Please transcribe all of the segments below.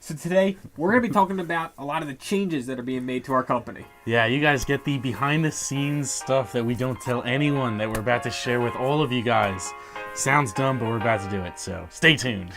So today, we're going to be talking about a lot of the changes that are being made to our company. Yeah, you guys get the behind-the-scenes stuff that we don't tell anyone that we're about to share with all of you guys. Sounds dumb, but we're about to do it, so stay tuned.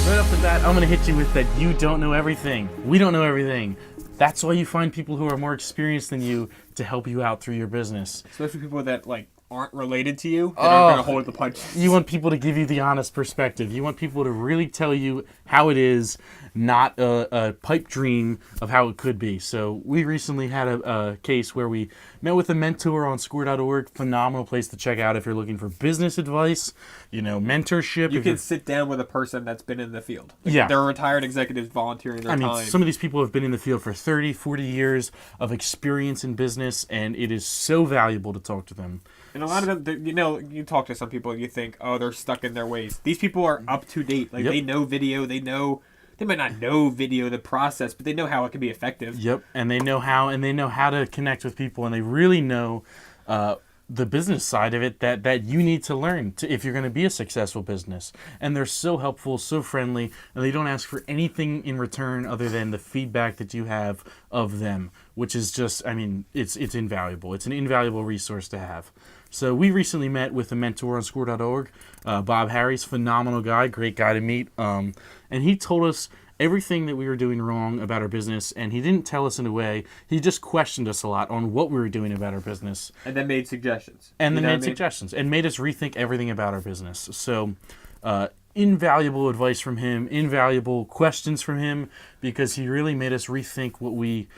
Right off the bat, I'm going to hit you with that you don't know everything. We don't know everything. That's why you find people who are more experienced than you to help you out through your business. Especially people that aren't related to you, that aren't going to hold the punches. You want people to give you the honest perspective. You want people to really tell you how it is, not a pipe dream of how it could be. So we recently had a case where we met with a mentor on score.org. Phenomenal place to check out if you're looking for business advice, mentorship. You can sit down with a person that's been in the field. Yeah. They're retired executives volunteering their time. Some of these people have been in the field for 30, 40 years of experience in business, and it is so valuable to talk to them. And a lot of them, you talk to some people and you think, oh, they're stuck in their ways. These people are up to date. Yep. They know video. They might not know video, the process, but they know how it can be effective. Yep, and they know how to connect with people, and they really know the business side of it that you need to learn if you're going to be a successful business. And they're so helpful, so friendly, and they don't ask for anything in return other than the feedback that you have of them, which is just, it's invaluable. It's an invaluable resource to have. So we recently met with a mentor on score.org, Bob Harris, phenomenal guy, great guy to meet. And he told us everything that we were doing wrong about our business, and he didn't tell us in a way. He just questioned us a lot on what we were doing about our business. And then made suggestions. And made us rethink everything about our business. So invaluable advice from him, invaluable questions from him, because he really made us rethink what we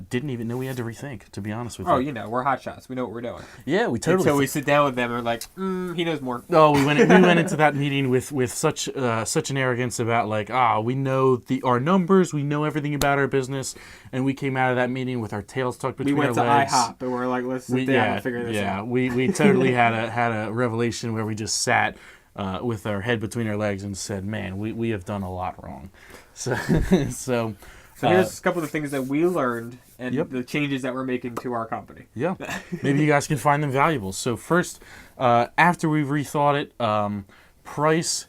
didn't even know we had to rethink, to be honest with you. Oh, we're hotshots. We know what we're doing. Yeah, we totally. Until we sit down with them and we're like, he knows more. Oh, we went into that meeting with such an arrogance about we know our numbers, we know everything about our business, and we came out of that meeting with our tails tucked between our legs. We went to IHOP and we're like, let's sit down and figure this out. Yeah, we totally had a revelation where we just sat with our head between our legs and said, man, we have done a lot wrong. So here's a couple of the things that we learned and Yep. the changes that we're making to our company. Yeah, maybe you guys can find them valuable. So first, after we've rethought it, price,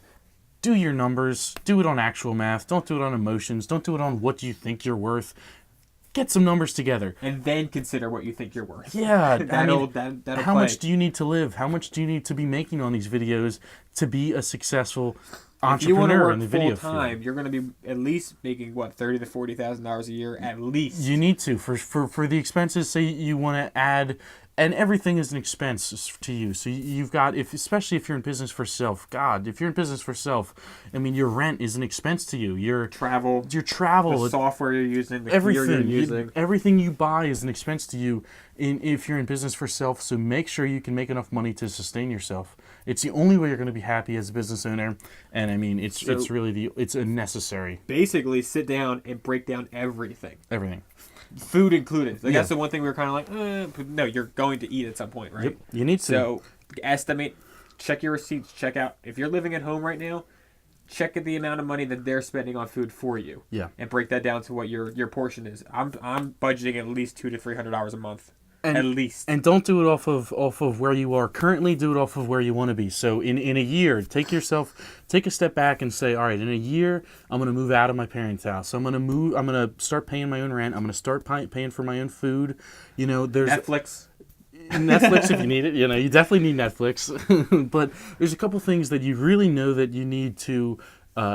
do your numbers, do it on actual math. Don't do it on emotions. Don't do it on what you think you're worth. Get some numbers together. And then consider what you think you're worth. Yeah. That'll how much do you need to live? How much do you need to be making on these videos to be a successful entrepreneur in the video full time, field? you're going to be at least making $30,000 to $40,000 a year at least. You need to for the expenses. Say you want to add, and everything is an expense to you. So you've got, especially if you're in business for self. God, if you're in business for self, your rent is an expense to you. Your travel, the software you're using, the everything gear you're using. Everything you buy is an expense to you. If you're in business for self, so make sure you can make enough money to sustain yourself. It's the only way you're going to be happy as a business owner, and it's really it's a necessary. Basically, sit down and break down everything. Everything. Food included. That's the one thing we were kind of like, no, you're going to eat at some point, right? Yep, you need to. So estimate, check your receipts, check out. If you're living at home right now, check the amount of money that they're spending on food for you. Yeah. And break that down to what your portion is. I'm budgeting at least $200 to $300 a month. At least. And don't do it off of where you are currently. Do it off of where you want to be. So in a year, take a step back and say, all right, in a year, I'm going to move out of my parents' house. So I'm going to start paying my own rent. I'm going to start paying for my own food. There's Netflix if you need it. You definitely need Netflix. But there's a couple things that you really know that you need to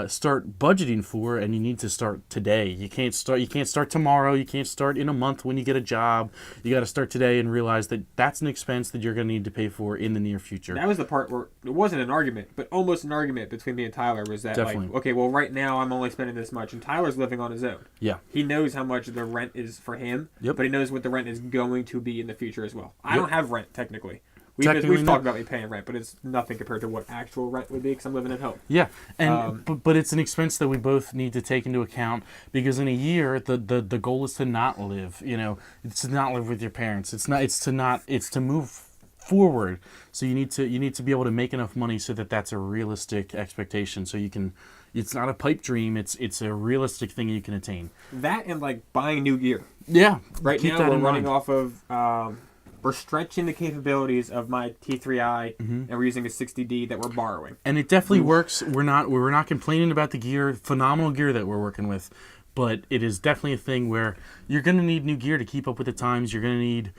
start budgeting for, and you need to start today. You can't start tomorrow. You can't start in a month when you get a job. You got to start today and realize that that's an expense that you're going to need to pay for in the near future. That was the part where it wasn't an argument, but almost an argument between me and Tyler was that Definitely. okay, well right now I'm only spending this much, and Tyler's living on his own. Yeah. He knows how much the rent is for him, Yep. but he knows what the rent is going to be in the future as well. I Yep. don't have rent technically. Technically We've not. talked about me paying rent, but it's nothing compared to what actual rent would be because I'm living at home. Yeah, and but it's an expense that we both need to take into account, because in a year the goal is to not live. It's to not live with your parents. It's to move forward. So you need to be able to make enough money so that that's a realistic expectation. So you can, it's not a pipe dream. It's a realistic thing you can attain. That and like buying new gear. Yeah. Right keep now that we're in running mind. off of we're stretching the capabilities of my T3i, and we're using a 60D that we're borrowing. And it definitely works. We're not complaining about the gear. Phenomenal gear that we're working with, but it is definitely a thing where you're going to need new gear to keep up with the times. You're going to need,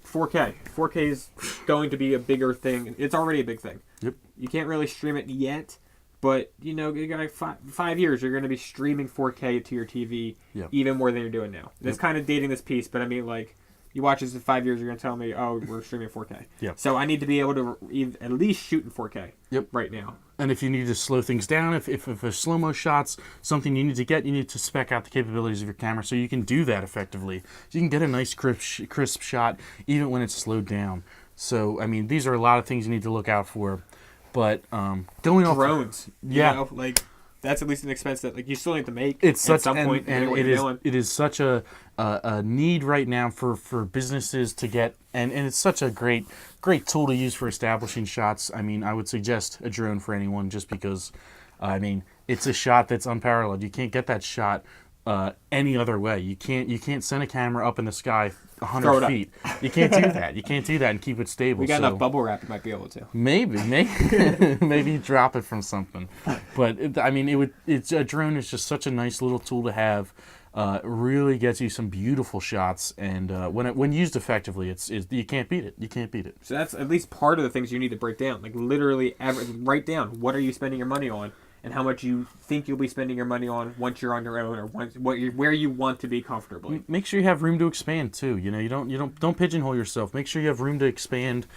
4K. 4K is going to be a bigger thing. It's already a big thing. Yep. You can't really stream it yet, but you got 5 years. You're going to be streaming 4K to your TV Yep. even more than you're doing now. It's kind of dating this piece, but I mean, like, you watch this in 5 years, you're going to tell me, oh, we're streaming 4K. Yep. So I need to be able to at least shoot in 4K. Yep. Right now. And if you need to slow things down, if a slow-mo shot's something you need to get, you need to spec out the capabilities of your camera so you can do that effectively. So you can get a nice crisp shot even when it's slowed down. So, I mean, these are a lot of things you need to look out for. But going off... Drones. Yeah. You know, like, that's at least an expense that, like, you still need to make It's at such some point. and what it you're is doing. it is such a need right now for businesses to get, and it's such a great tool to use for establishing shots. I mean, I would suggest a drone for anyone just because, I mean, it's a shot that's unparalleled. You can't get that shot any other way. You can't send a camera up in the sky Throw it 100 up. feet. You can't do that. You can't do that and keep it stable. We got so enough bubble wrap, you might be able to. maybe maybe drop it from something. But it's a drone is just such a nice little tool to have. Really gets you some beautiful shots, and when used effectively, you can't beat it. You can't beat it. So that's at least part of the things you need to break down. Like, literally, write down what are you spending your money on, and how much you think you'll be spending your money on once you're on your own, or where you want to be comfortably. Make sure you have room to expand too. You don't pigeonhole yourself. Make sure you have room to expand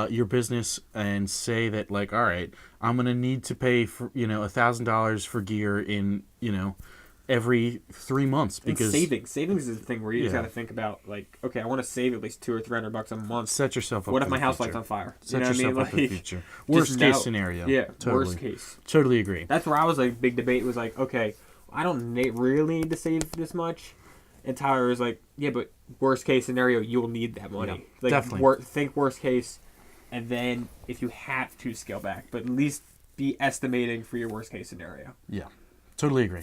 your business and say that, like, all right, I'm gonna need to pay for $1,000 for gear in every 3 months, because And savings is the thing where you just Yeah. got to think about, like, okay, I want to save at least $200 or $300 a month. set yourself up. What for if my the house future. lights on fire? Set You know what I yourself mean? up for the Like, future. just Worst know. case scenario. Yeah, Totally. worst case. Totally agree. That's where I was like, big debate was like, okay, I don't really need to save this much. And Tyler was like, yeah, but worst case scenario, you'll need that money. Yeah, Like, definitely. Think worst case, and then if you have to scale back, but at least be estimating for your worst case scenario. Yeah, totally agree.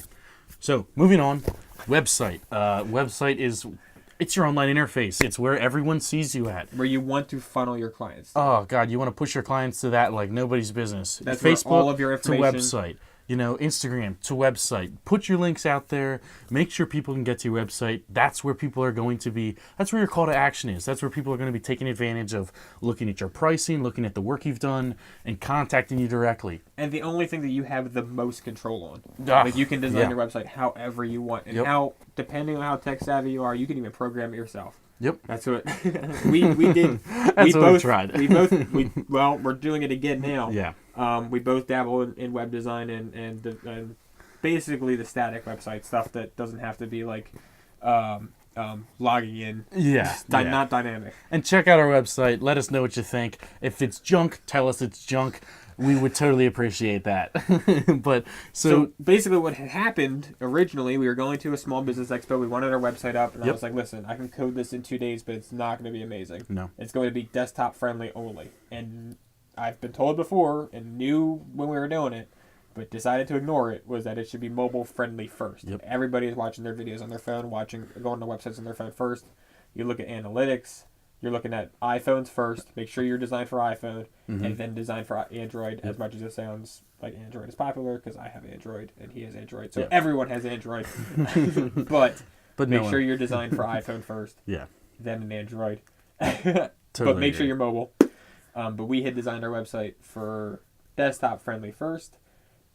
So moving on, website. Website it's your online interface. It's where everyone sees you at. Where you want to funnel your clients. Oh God, you want to push your clients to that like nobody's business. That's where Facebook all of your information- to website. Instagram to website. Put your links out there. Make sure people can get to your website. That's where people are going to be. That's where your call to action is. That's where people are going to be taking advantage of looking at your pricing, looking at the work you've done, and contacting you directly. And the only thing that you have the most control on. Ah, Like, you can design yeah. your website however you want. And Yep. how, depending on how tech savvy you are, you can even program it yourself. Yep. That's what we did. That's what we tried. We're doing it again now. Yeah. We both dabble in web design and basically the static website stuff that doesn't have to be like logging in. Yeah. yeah. Not dynamic. And check out our website. Let us know what you think. If it's junk, tell us it's junk. We would totally appreciate that. But So basically what had happened originally, we were going to a small business expo. We wanted our website up, and I Yep. was like, listen, I can code this in 2 days, but it's not going to be amazing. No. It's going to be desktop friendly only. And I've been told before and knew when we were doing it, but decided to ignore it, was that it should be mobile friendly first. Yep. Everybody is watching their videos on their phone, going to websites on their phone first. You look at analytics. You're looking at iPhones first. Make sure you're designed for iPhone, and then design for Android. As much as it sounds like Android is popular, because I have Android and he has Android, so Yeah. everyone has Android. but But make no sure one- you're designed for iPhone first, Yeah. then an Android. Totally But make sure agree. you're mobile. But we had designed our website for desktop friendly first.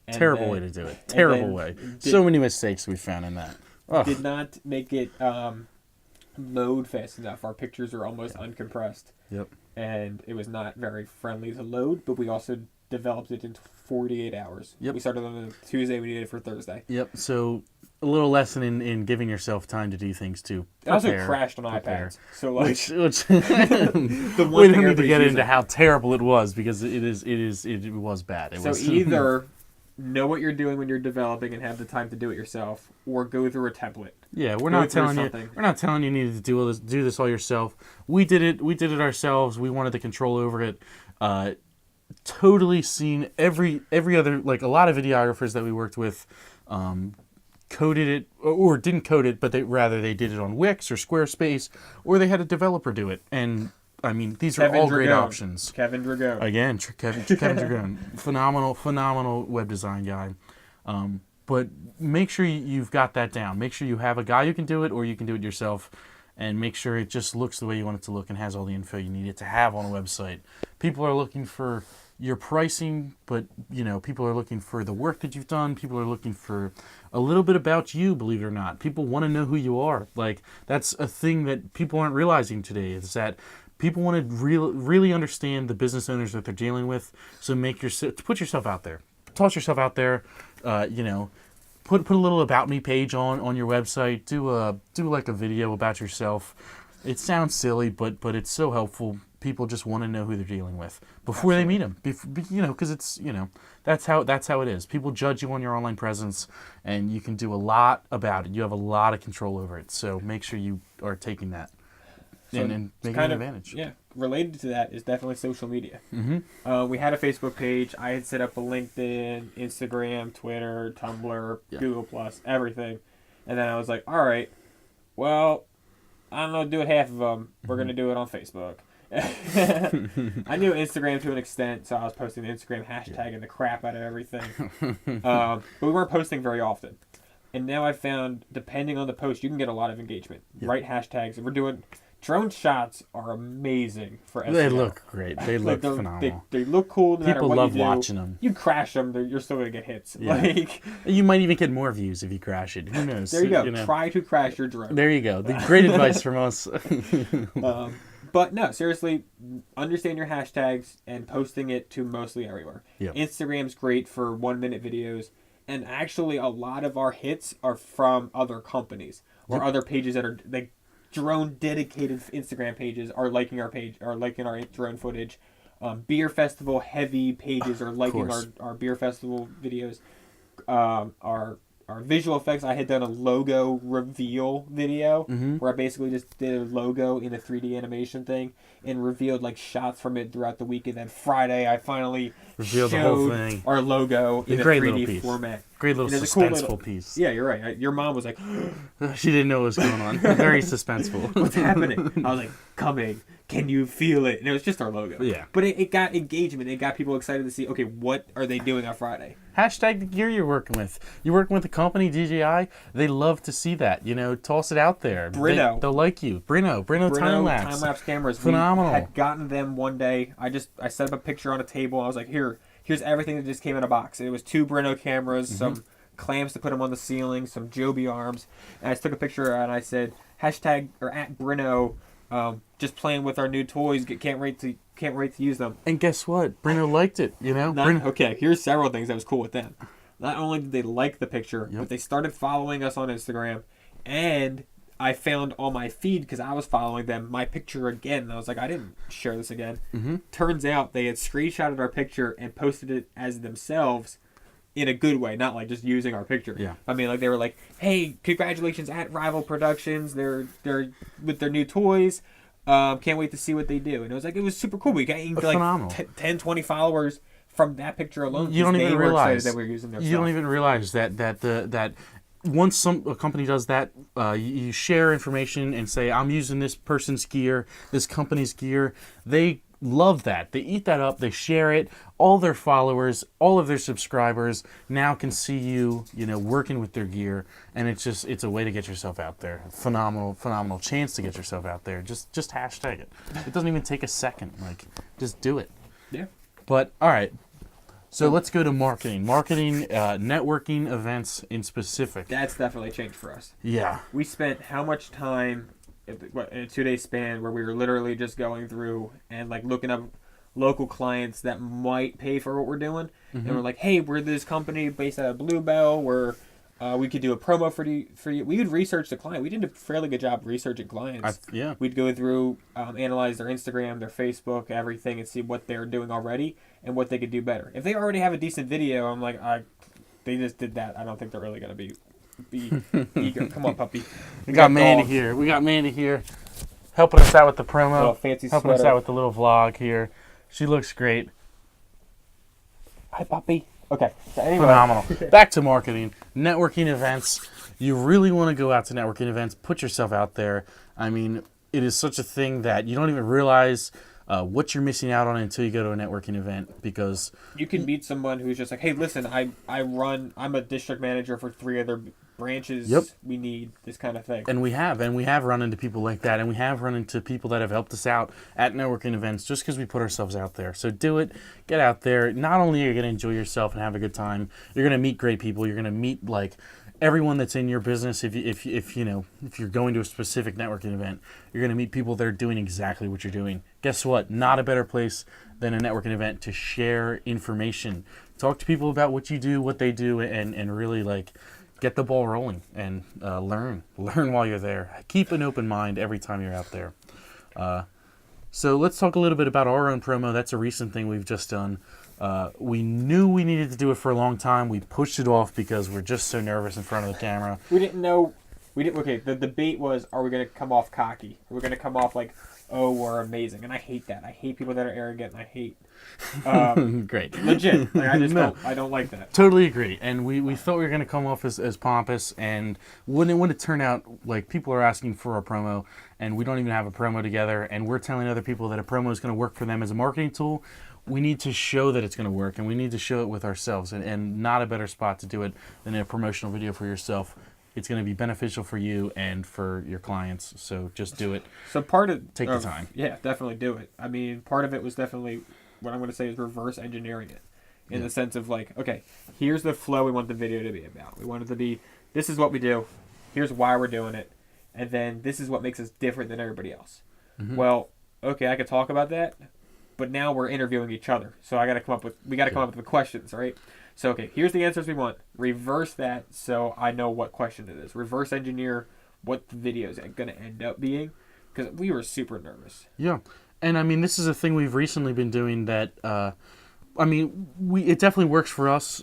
and Terrible then- way to do it. and Terrible then way. did- So many mistakes we found in that. Ugh. Did not make it load fast enough. Our pictures are almost uncompressed. Yep. And it was not very friendly to load, but we also developed it in 48 hours. Yep. We started on a Tuesday, we needed it for Thursday. Yep. So a little lesson in giving yourself time to do things too. It also Prepare. crashed on Prepare. iPads. So like Which the we one thing don't need to get everybody's into using. how terrible it was, because it was bad. It So was either know what you're doing when you're developing and have the time to do it yourself, or go through a template. Yeah, we're Go not through telling you. something. We're not telling you need to do this all yourself. We did it. We did it ourselves. We wanted the control over it. Totally seen every other, like, a lot of videographers that we worked with, coded it or didn't code it, but they did it on Wix or Squarespace, or they had a developer do it. And I mean, these are all great options. Kevin Drago. Again, Kevin Dragon, phenomenal web design guy. But make sure you've got that down. Make sure you have a guy who can do it, or you can do it yourself, and make sure it just looks the way you want it to look and has all the info you need it to have on a website. People are looking for your pricing, but people are looking for the work that you've done. People are looking for a little bit about you, believe it or not. People want to know who you are. Like, that's a thing that people aren't realizing today, is that people want to really understand the business owners that they're dealing with. So put yourself out there. Toss yourself out there. Put a little about me page on your website. Do like a video about yourself. It sounds silly, but it's so helpful. People just want to know who they're dealing with before they meet them. Because it's that's how it is. People judge you on your online presence, and you can do a lot about it. You have a lot of control over it. So make sure you are taking that and making an advantage. Yeah, related to that is definitely social media. Mm-hmm. We had a Facebook page. I had set up a LinkedIn, Instagram, Twitter, Tumblr, Google Plus, everything. And then I was like, all right, well, I don't know, do it half of them. We're going to do it on Facebook. I knew Instagram to an extent, so I was posting the Instagram hashtagging the crap out of everything. But we weren't posting very often. And now I found, depending on the post, you can get a lot of engagement. Right hashtags. And we're doing... Drone shots are amazing for SEO. They look great. They look phenomenal. They look cool no matter People what love you do. watching them. You crash them, you're still going to get hits. Yeah. Like, you might even get more views if you crash it. Who knows? there you go. Try to crash your drone. There you go. The great advice from us. But no, seriously, understand your hashtags and posting it to mostly everywhere. Yep. Instagram's great for 1-minute videos. And actually, a lot of our hits are from other companies or other pages that are... like drone dedicated Instagram pages are liking our page, are liking our drone footage. Beer festival heavy pages are liking our beer festival videos. Our visual effects, I had done a logo reveal video where I basically just did a logo in a 3D animation thing and revealed like shots from it throughout the week. And then Friday, I finally revealed showed the whole thing. Our logo in a 3D format. Great little suspenseful piece. Yeah, you're right. Your mom was like... She didn't know what was going on. Very suspenseful. What's happening? I was like, coming. Can you feel it? And it was just our logo. Yeah. But it got engagement. It got people excited to see, okay, what are they doing on Friday? Hashtag the gear you're working with. You're working with a company, DJI. They love to see that. Toss it out there. Brino. They'll like you. Brino time-lapse. Time-lapse cameras. Phenomenal. We had gotten them one day. I set up a picture on a table. I was like, here's everything that just came in a box. It was 2 Brino cameras, some clamps to put them on the ceiling, some Joby arms. And I took a picture and I said, hashtag or at Brino, just playing with our new toys. Can't wait to use them. And guess what? Brino liked it, Okay, here's several things that was cool with them. Not only did they like the picture, but they started following us on Instagram. And I found on my feed, because I was following them, my picture again. And I was like, I didn't share this again. Turns out they had screenshotted our picture and posted it as themselves in a good way, not like just using our picture. Yeah. I mean, like they were like, hey, congratulations at Rival Productions. They're with their new toys. Can't wait to see what they do. And it was super cool. We got like 10, 20 followers from that picture alone. You don't even realize that we're using their You stuff. don't even realize that once a company does that, you share information and say, I'm using this person's gear, this company's gear. They love that. They eat that up. They share it. All their followers, all of their subscribers now can see you, working with their gear. And it's a way to get yourself out there. Phenomenal chance to get yourself out there. Just hashtag it. It doesn't even take a second. Like, just do it. Yeah. But, all right. So let's go to marketing. Marketing, networking events in specific. That's definitely changed for us. Yeah. We spent how much time in a 2-day span where we were literally just going through and like looking up local clients that might pay for what we're doing. And we're like, hey, we're this company based out of Bluebell. We could do a promo for you. We would research the client. We did a fairly good job researching clients. We'd go through, analyze their Instagram, their Facebook, everything, and see what they're doing already and what they could do better. If they already have a decent video, I'm like, they just did that, I don't think they're really gonna be eager. Come on, puppy. We got Mandy dogs. here. We got Mandy here, helping us out with the promo, Little fancy helping us sweater. out with the little vlog here. She looks great. Hi, puppy. Okay. So anyway, Phenomenal. Back to marketing. Networking events. You really want to go out to networking events. Put yourself out there. I mean, it is such a thing that you don't even realize what you're missing out on until you go to a networking event, because you can meet someone who's just like, hey, listen, I'm a district manager for 3 other branches. Yep. We need this kind of thing. and we have run into people like that, and we have run into people that have helped us out at networking events just because we put ourselves out there. So do it. Get out there. Not only are you going to enjoy yourself and have a good time, you're going to meet great people. You're going to meet like everyone that's in your business. If you're going to a specific networking event, you're going to meet people that are doing exactly what you're doing. Guess what? Not a better place than a networking event to share information. Talk to people about what you do, what they do, and really like get the ball rolling and learn while you're there. Keep an open mind every time you're out there. So let's talk a little bit about our own promo. That's a recent thing we've just done. We knew we needed to do it for a long time. We pushed it off because we're just so nervous in front of the camera. We didn't know. Okay, the debate was, are we going to come off cocky? Are we going to come off like, oh, we're amazing? And I hate that. I hate people that are arrogant, and I hate Great. legit. Like, I just No. don't like that. Totally agree. And we thought we were going to come off as pompous, and when it turned out, like, people are asking for a promo, and we don't even have a promo together, and we're telling other people that a promo is going to work for them as a marketing tool, we need to show that it's going to work, and we need to show it with ourselves, and not a better spot to do it than a promotional video for yourself. It's going to be beneficial for you and for your clients, so just do it. So part of Take the time. Yeah, definitely do it. I mean, part of it was definitely what I'm going to say is reverse engineering it, in the sense of like, okay, here's the flow we want the video to be about. We want it to be, this is what we do, here's why we're doing it, and then this is what makes us different than everybody else. Mm-hmm. Well, okay, I could talk about that, but now we're interviewing each other, so we got to come up with the questions, right? So okay, here's the answers we want. Reverse that so I know what question it is. Reverse engineer what the video is going to end up being, because we were super nervous. Yeah. And I mean, this is a thing we've recently been doing that, it definitely works for us.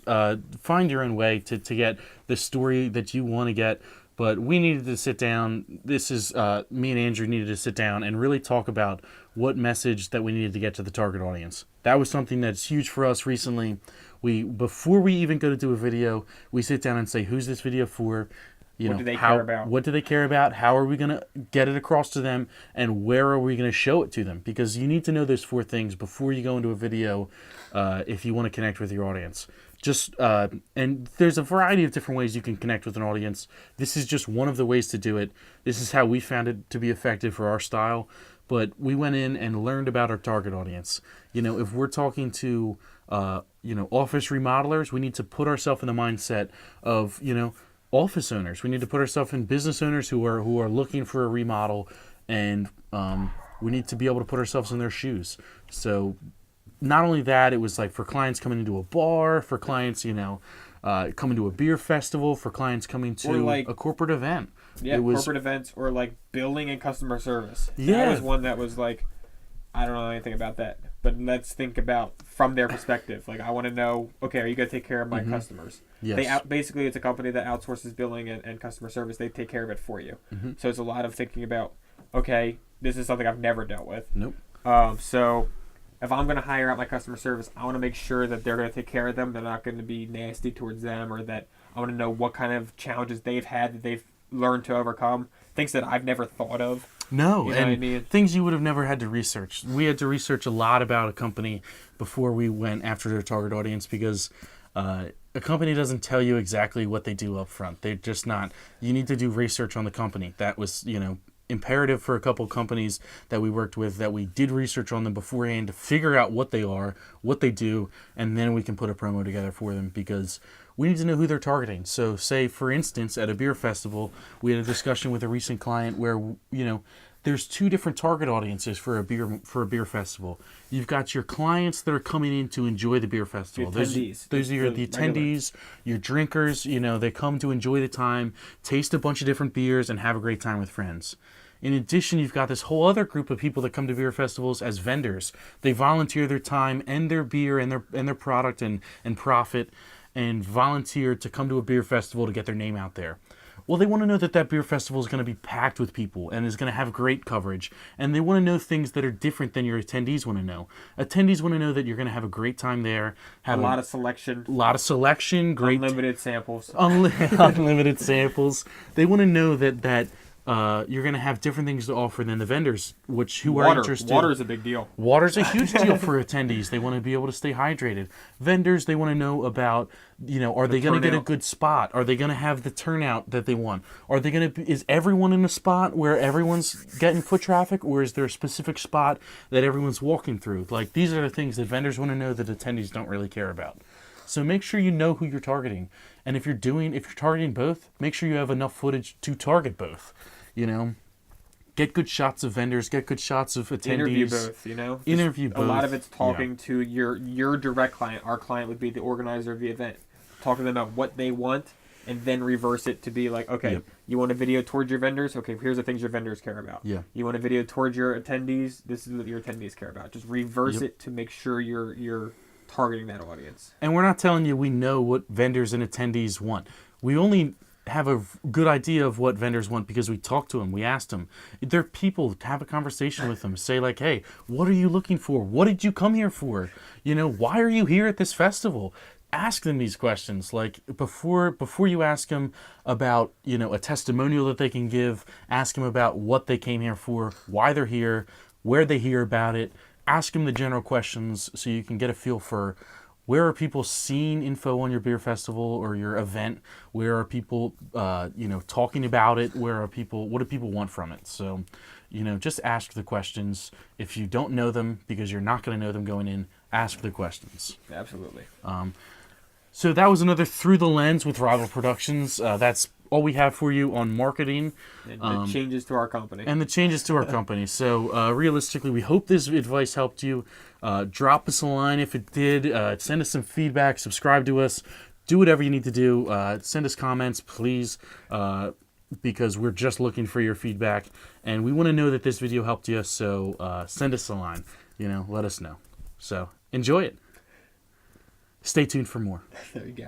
Find your own way to get the story that you want to get. But we needed to sit down. Me and Andrew needed to sit down and really talk about what message that we needed to get to the target audience. That was something that's huge for us recently. Before we even go to do a video, we sit down and say, who's this video for? What do they care about? What do they care about? How are we going to get it across to them? And where are we going to show it to them? Because you need to know those 4 things before you go into a video if you want to connect with your audience. And there's a variety of different ways you can connect with an audience. This is just one of the ways to do it. This is how we found it to be effective for our style. But we went in and learned about our target audience. If we're talking to office remodelers, we need to put ourselves in the mindset of office owners. We need to put ourselves in business owners who are looking for a remodel, and we need to be able to put ourselves in their shoes. So not only that, it was like for clients coming into a bar, for clients coming to a beer festival, for clients coming to like, a corporate event. Yeah, corporate events, or like billing and customer service. Yeah. That was one that was like, I don't know anything about that, but let's think about from their perspective. Like, I want to know, okay, are you going to take care of my customers? Yes. Basically, it's a company that outsources billing and customer service. They take care of it for you. Mm-hmm. So it's a lot of thinking about, okay, this is something I've never dealt with. Nope. So if I'm going to hire out my customer service, I want to make sure that they're going to take care of them. They're not going to be nasty towards them, or that I want to know what kind of challenges they've had that they've learned to overcome. Things that I've never thought of. No, You know and what I mean? things you would have never had to research. We had to research a lot about a company before we went after their target audience, because a company doesn't tell you exactly what they do up front. They're just not. You need to do research on the company. That was, imperative for a couple companies that we worked with, that we did research on them beforehand to figure out what they are, what they do, and then we can put a promo together for them, because we need to know who they're targeting. So say, for instance, at a beer festival, we had a discussion with a recent client where, there's 2 different target audiences for a beer festival. You've got your clients that are coming in to enjoy the beer festival. The attendees. Those are the attendees, your drinkers. They come to enjoy the time, taste a bunch of different beers, and have a great time with friends. In addition, you've got this whole other group of people that come to beer festivals as vendors. They volunteer their time and their beer and their product and profit. and volunteer to come to a beer festival to get their name out there? Well, they want to know that that beer festival is going to be packed with people and is going to have great coverage. And they want to know things that are different than your attendees want to know. Attendees want to know that you're going to have a great time there. Have a lot of selection. Great Unlimited samples. Unlimited samples. They want to know that you're going to have different things to offer than the vendors, who are interested. Water is a big deal. Water's a huge deal for attendees. They want to be able to stay hydrated. Vendors, they want to know about, are they going to get a good spot? Are they going to have the turnout that they want? Are they going to? Is everyone in a spot where everyone's getting foot traffic, or is there a specific spot that everyone's walking through? Like, these are the things that vendors want to know that attendees don't really care about. So make sure you know who you're targeting. And if you're targeting both, make sure you have enough footage to target both. Get good shots of vendors, get good shots of attendees. Interview both, Interview both. A lot of it's talking to your direct client. Our client would be the organizer of the event. Talk to them about what they want, and then reverse it to be like, okay, you want a video towards your vendors? Okay, here's the things your vendors care about. Yeah. You want a video towards your attendees? This is what your attendees care about. Just reverse it to make sure you're targeting that audience. And we're not telling you we know what vendors and attendees want. We only have a good idea of what vendors want because we talked to them, we asked them. They're people, have a conversation with them. Say like, hey, what are you looking for? What did you come here for? Why are you here at this festival? Ask them these questions. Like before you ask them about, a testimonial that they can give, ask them about what they came here for, why they're here, where they hear about it. Ask them the general questions so you can get a feel for where are people seeing info on your beer festival or your event? Where are people, talking about it? What do people want from it? So, just ask the questions. If you don't know them, because you're not going to know them going in, ask the questions. Absolutely. So that was another Through the Lens with Rival Productions. That's all we have for you on marketing. And the changes to our company. So realistically, we hope this advice helped you. Drop us a line if it did. Send us some feedback. Subscribe to us. Do whatever you need to do. Send us comments, please, because we're just looking for your feedback. And we want to know that this video helped you, so send us a line. Let us know. So enjoy it. Stay tuned for more. There you go.